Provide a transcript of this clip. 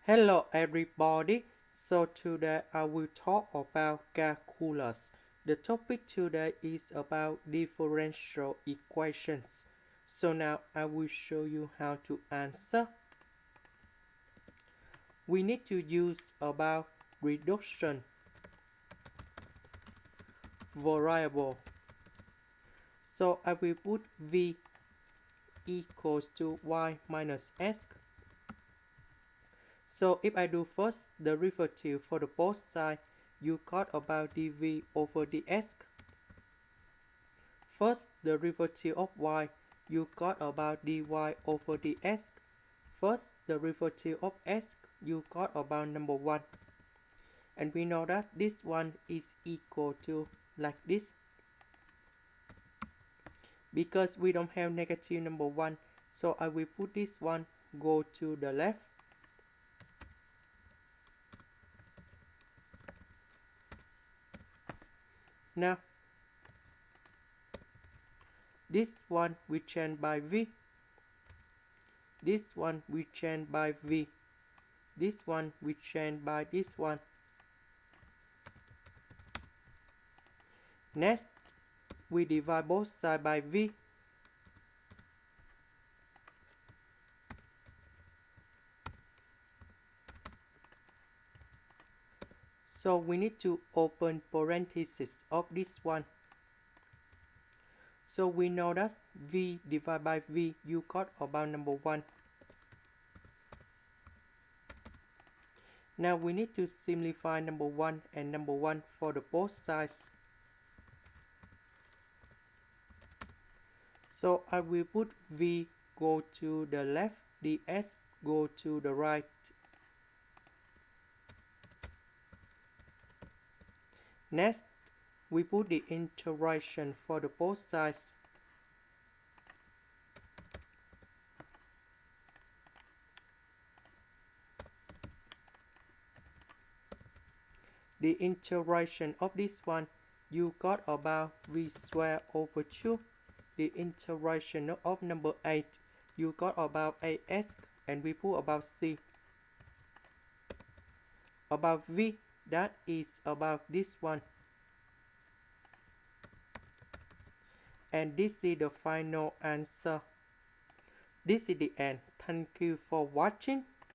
Hello everybody, so today I will talk about calculus. The topic today is about differential equations. So now I will show you how to answer. We need to use about reduction variable. So I will put v equals to y minus x. So if I do first the derivative for the both sides, you got about dv over dx. First the derivative of y, you got about dy over dx. First the derivative of x, you got about number 1. And we know that this one is equal to like this. Because we don't have negative number 1, so I will put this one go to the left. Now, this one we change by v. This one we change by v. This one we change by this one. Next, we divide both sides by v. So we need to open parenthesis of this one. So we know that v divided by v, you got about number 1. Now we need to simplify number 1 and number 1 for the both sides. So I will put v go to the left, ds go to the right. Next, we put the integration for the both sides. The integration of this one, you got about v squared over 2. The integration of number 8, you got about 8x, and we put about c. About v, that is about this one. And this is the final answer. This is the end. Thank you for watching.